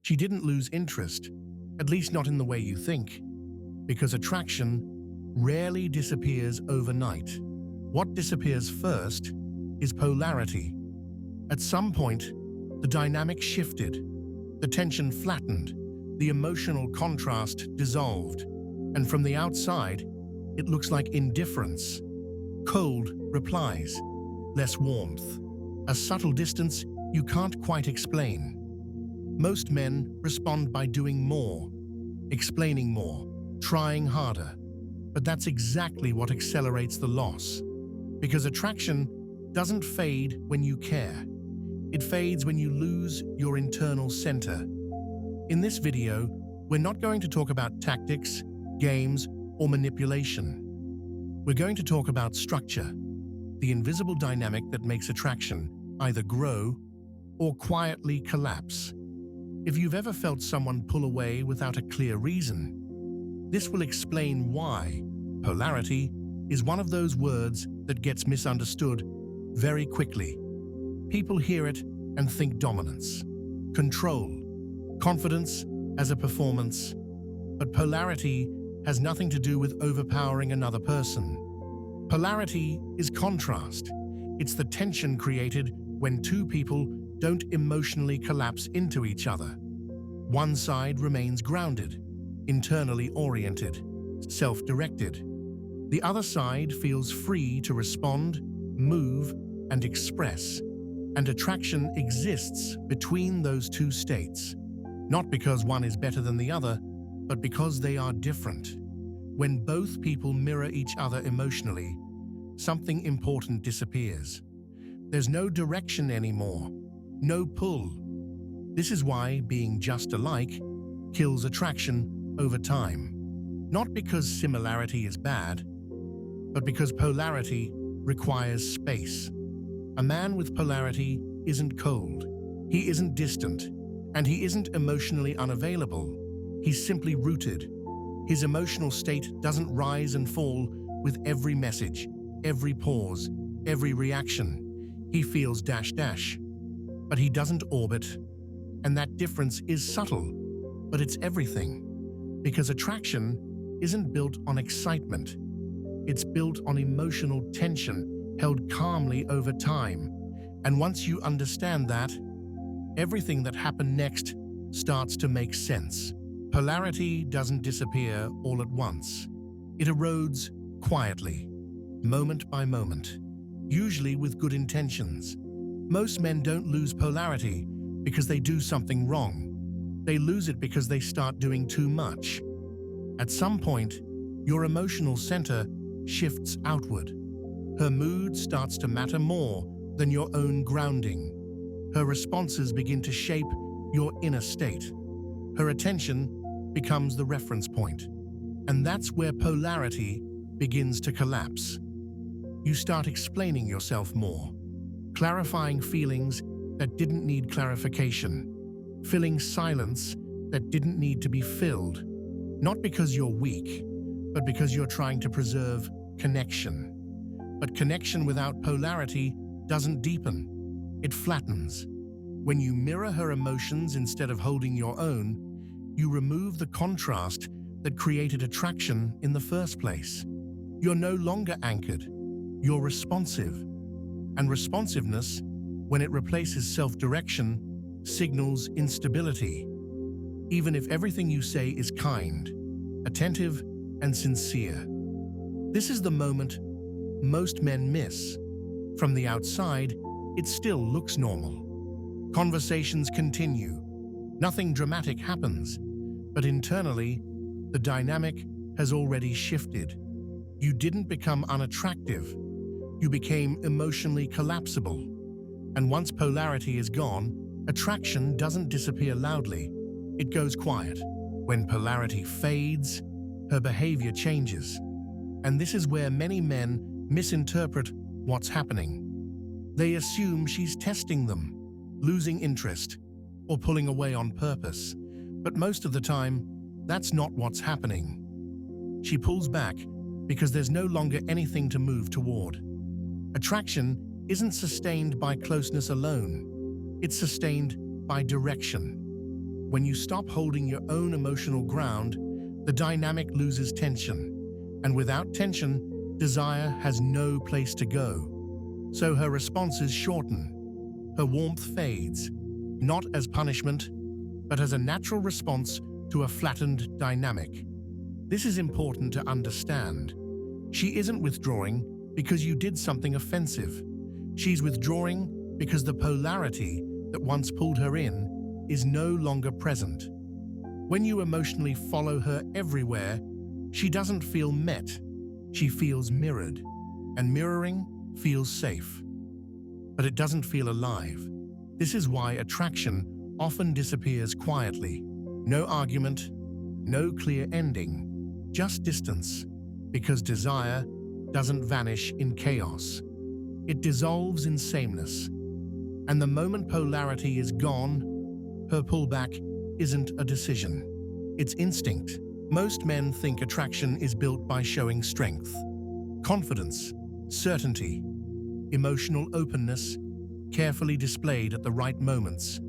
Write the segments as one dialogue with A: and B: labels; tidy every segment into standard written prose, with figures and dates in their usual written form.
A: She didn't lose interest, at least not in the way you think, because attraction rarely disappears overnight. What disappears first is polarity. At some point, the dynamic shifted, the tension flattened, the emotional contrast dissolved, and from the outside, it looks like indifference, cold replies, less warmth, a subtle distance you can't quite explain. Most men respond by doing more, explaining more, trying harder. But that's exactly what accelerates the loss. Because attraction doesn't fade when you care. It fades when you lose your internal center. In this video, we're not going to talk about tactics, games, or manipulation. We're going to talk about structure, the invisible dynamic that makes attraction either grow or quietly collapse. If you've ever felt someone pull away without a clear reason, this will explain why polarity is one of those words that gets misunderstood very quickly. People hear it and think dominance, control, confidence as a performance. But polarity has nothing to do with overpowering another person. Polarity is contrast. It's the tension created when two people don't emotionally collapse into each other. One side remains grounded, internally oriented, self-directed. The other side feels free to respond, move, and express. And attraction exists between those two states, not because one is better than the other, but because they are different. When both people mirror each other emotionally, something important disappears. There's no direction anymore, no pull. This is why being just alike kills attraction over time. Not because similarity is bad, but because polarity requires space. A man with polarity isn't cold, he isn't distant, and he isn't emotionally unavailable. He's simply rooted. His emotional state doesn't rise and fall with every message, every pause, every reaction. He feels dash, but he doesn't orbit. And that difference is subtle, but it's everything. Because attraction isn't built on excitement. It's built on emotional tension held calmly over time. And once you understand that, everything that happened next starts to make sense. Polarity doesn't disappear all at once. It erodes quietly, moment by moment, usually with good intentions. Most men don't lose polarity because they do something wrong. They lose it because they start doing too much. At some point, your emotional center shifts outward. Her mood starts to matter more than your own grounding. Her responses begin to shape your inner state. Her attention becomes the reference point. And that's where polarity begins to collapse. You start explaining yourself more, clarifying feelings that didn't need clarification, filling silence that didn't need to be filled, not because you're weak, but because you're trying to preserve connection. But connection without polarity doesn't deepen, it flattens. When you mirror her emotions instead of holding your own, you remove the contrast that created attraction in the first place. You're no longer anchored, you're responsive. And responsiveness, when it replaces self-direction, signals instability. Even if everything you say is kind, attentive, and sincere. This is the moment most men miss. From the outside, it still looks normal. Conversations continue. Nothing dramatic happens. But internally, the dynamic has already shifted. You didn't become unattractive. You became emotionally collapsible. And once polarity is gone, attraction doesn't disappear loudly. It goes quiet. When polarity fades, her behavior changes. And this is where many men misinterpret what's happening. They assume she's testing them, losing interest, or pulling away on purpose. But most of the time, that's not what's happening. She pulls back because there's no longer anything to move toward. Attraction isn't sustained by closeness alone. It's sustained by direction. When you stop holding your own emotional ground, the dynamic loses tension. And without tension, desire has no place to go. So her responses shorten. Her warmth fades, not as punishment, but as a natural response to a flattened dynamic. This is important to understand. She isn't withdrawing because you did something offensive. She's withdrawing because the polarity that once pulled her in is no longer present. When you emotionally follow her everywhere, she doesn't feel met. She feels mirrored, and mirroring feels safe. But it doesn't feel alive. This is why attraction often disappears quietly. No argument, no clear ending, just distance, because desire doesn't vanish in chaos. It dissolves in sameness. And the moment polarity is gone, her pullback isn't a decision. It's instinct. Most men think attraction is built by showing strength, confidence, certainty, emotional openness, carefully displayed at the right moments.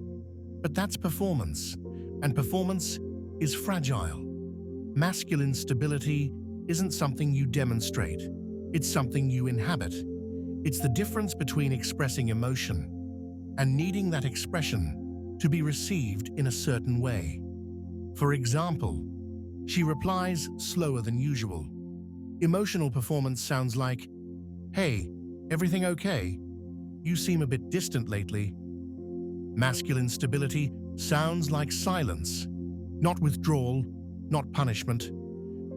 A: But that's performance, and performance is fragile. Masculine stability isn't something you demonstrate. It's something you inhabit. It's the difference between expressing emotion and needing that expression to be received in a certain way. For example, she replies slower than usual. Emotional performance sounds like, "Hey, everything okay? You seem a bit distant lately." Masculine stability sounds like silence, not withdrawal, not punishment,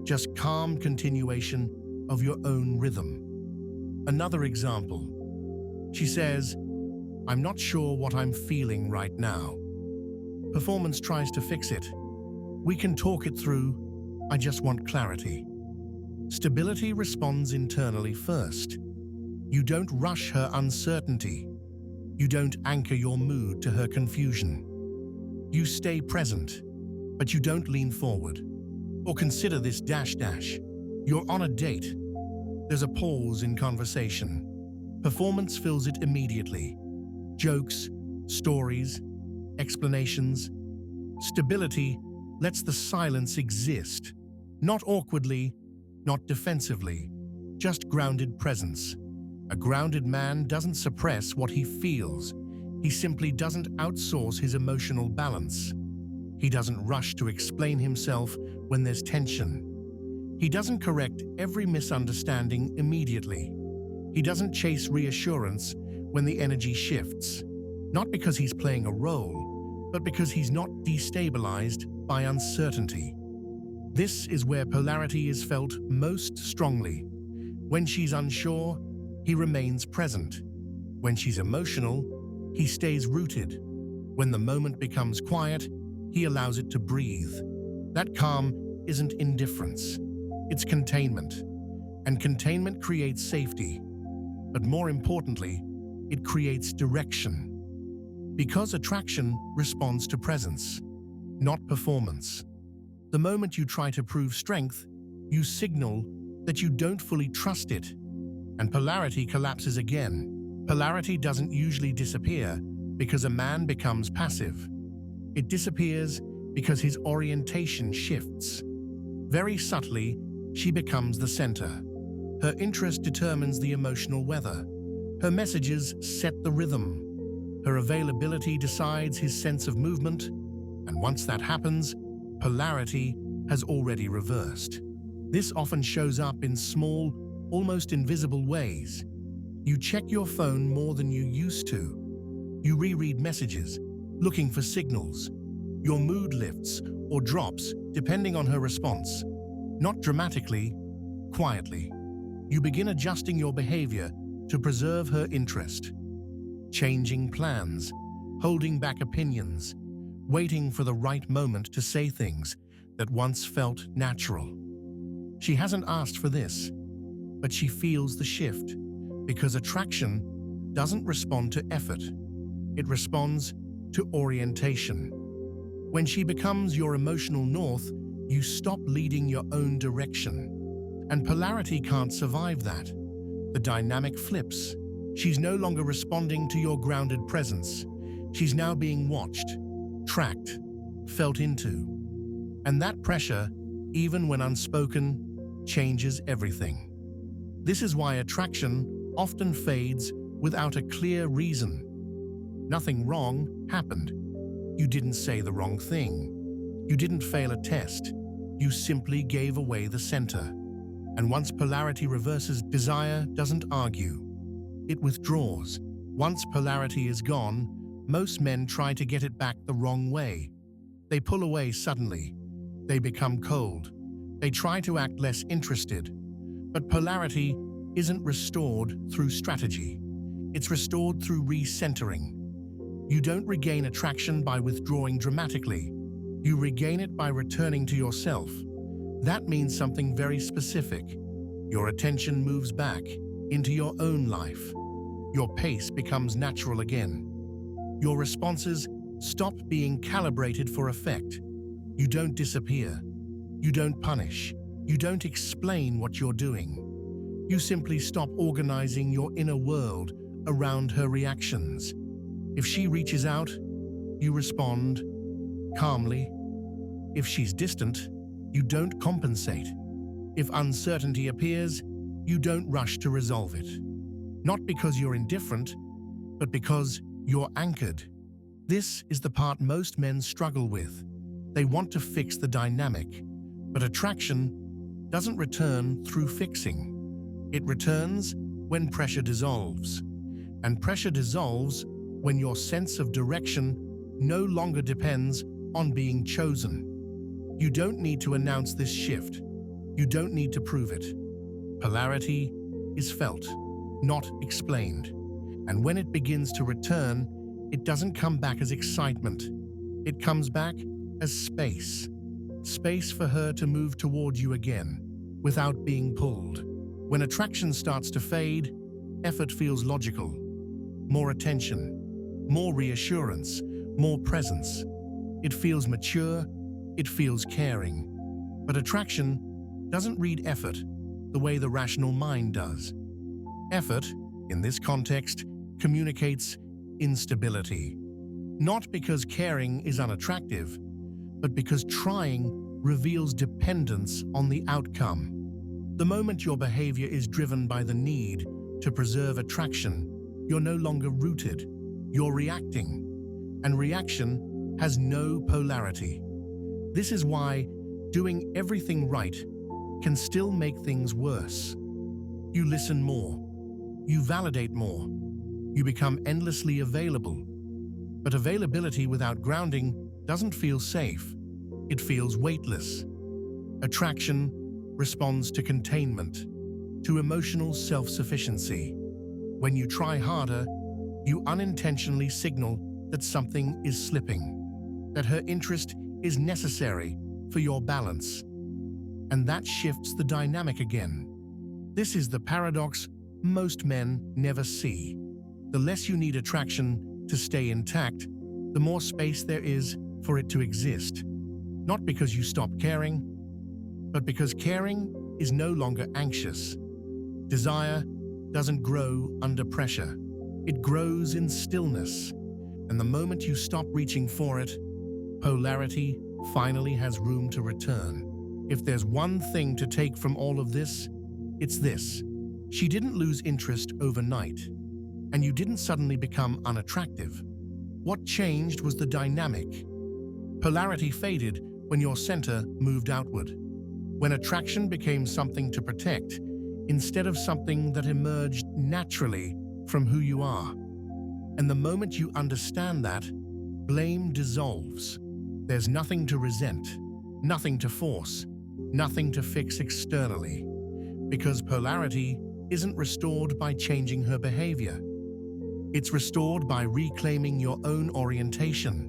A: just calm continuation of your own rhythm. Another example. She says, "I'm not sure what I'm feeling right now." Performance tries to fix it. "We can talk it through. I just want clarity." Stability responds internally first. You don't rush her uncertainty. You don't anchor your mood to her confusion. You stay present, but you don't lean forward. Or consider this dash dash. You're on a date. There's a pause in conversation. Performance fills it immediately. Jokes, stories, explanations. Stability lets the silence exist. Not awkwardly, not defensively, just grounded presence. A grounded man doesn't suppress what he feels. He simply doesn't outsource his emotional balance. He doesn't rush to explain himself when there's tension. He doesn't correct every misunderstanding immediately. He doesn't chase reassurance when the energy shifts. Not because he's playing a role, but because he's not destabilized by uncertainty. This is where polarity is felt most strongly. When she's unsure, he remains present. When she's emotional, he stays rooted. When the moment becomes quiet, he allows it to breathe. That calm isn't indifference. It's containment. And containment creates safety. But more importantly, it creates direction. Because attraction responds to presence, not performance. The moment you try to prove strength, you signal that you don't fully trust it, and polarity collapses again. Polarity doesn't usually disappear because a man becomes passive. It disappears because his orientation shifts. Very subtly, she becomes the center. Her interest determines the emotional weather. Her messages set the rhythm. Her availability decides his sense of movement, and once that happens, polarity has already reversed. This often shows up in small, almost invisible ways. You check your phone more than you used to. You reread messages, looking for signals. Your mood lifts or drops depending on her response. Not dramatically, quietly. You begin adjusting your behavior to preserve her interest. Changing plans, holding back opinions, waiting for the right moment to say things that once felt natural. She hasn't asked for this, but she feels the shift because attraction doesn't respond to effort. It responds to orientation. When she becomes your emotional north, you stop leading your own direction. And polarity can't survive that. The dynamic flips. She's no longer responding to your grounded presence. She's now being watched, tracked, felt into. And that pressure, even when unspoken, changes everything. This is why attraction often fades without a clear reason. Nothing wrong happened. You didn't say the wrong thing. You didn't fail a test. You simply gave away the center. And once polarity reverses, desire doesn't argue. It withdraws. Once polarity is gone, most men try to get it back the wrong way. They pull away suddenly. They become cold. They try to act less interested. But polarity isn't restored through strategy. It's restored through recentering. You don't regain attraction by withdrawing dramatically. You regain it by returning to yourself. That means something very specific. Your attention moves back into your own life. Your pace becomes natural again. Your responses stop being calibrated for effect. You don't disappear. You don't punish. You don't explain what you're doing. You simply stop organizing your inner world around her reactions. If she reaches out, you respond calmly. If she's distant, you don't compensate. If uncertainty appears, you don't rush to resolve it. Not because you're indifferent, but because you're anchored. This is the part most men struggle with. They want to fix the dynamic, but attraction doesn't return through fixing. It returns when pressure dissolves. And pressure dissolves when your sense of direction no longer depends on being chosen. You don't need to announce this shift. You don't need to prove it. Polarity is felt, not explained. And when it begins to return, it doesn't come back as excitement. It comes back as space. Space for her to move toward you again, without being pulled. When attraction starts to fade, effort feels logical. More attention, more reassurance, more presence. It feels mature, it feels caring. But attraction doesn't read effort the way the rational mind does. Effort, in this context, communicates instability. Not because caring is unattractive, but because trying reveals dependence on the outcome. The moment your behavior is driven by the need to preserve attraction, you're no longer rooted, you're reacting. And reaction has no polarity. This is why doing everything right can still make things worse. You listen more. You validate more. You become endlessly available. But availability without grounding doesn't feel safe. It feels weightless. Attraction responds to containment, to emotional self-sufficiency. When you try harder, you unintentionally signal that something is slipping, that her interest is necessary for your balance. And that shifts the dynamic again. This is the paradox most men never see. The less you need attraction to stay intact, the more space there is for it to exist. Not because you stop caring, but because caring is no longer anxious. Desire doesn't grow under pressure. It grows in stillness. And the moment you stop reaching for it, polarity finally has room to return. If there's one thing to take from all of this, it's this. She didn't lose interest overnight, and you didn't suddenly become unattractive. What changed was the dynamic. Polarity faded when your center moved outward, when attraction became something to protect instead of something that emerged naturally from who you are. And the moment you understand that, blame dissolves. There's nothing to resent, nothing to force, nothing to fix externally, because polarity isn't restored by changing her behavior. It's restored by reclaiming your own orientation.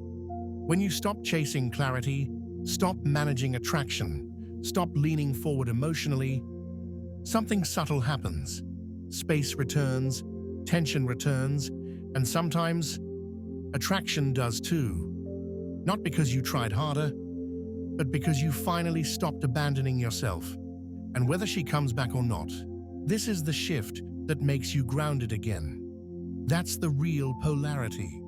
A: When you stop chasing clarity, stop managing attraction, stop leaning forward emotionally, something subtle happens. Space returns, tension returns, and sometimes attraction does too. Not because you tried harder, but because you finally stopped abandoning yourself. And whether she comes back or not, this is the shift that makes you grounded again. That's the real polarity.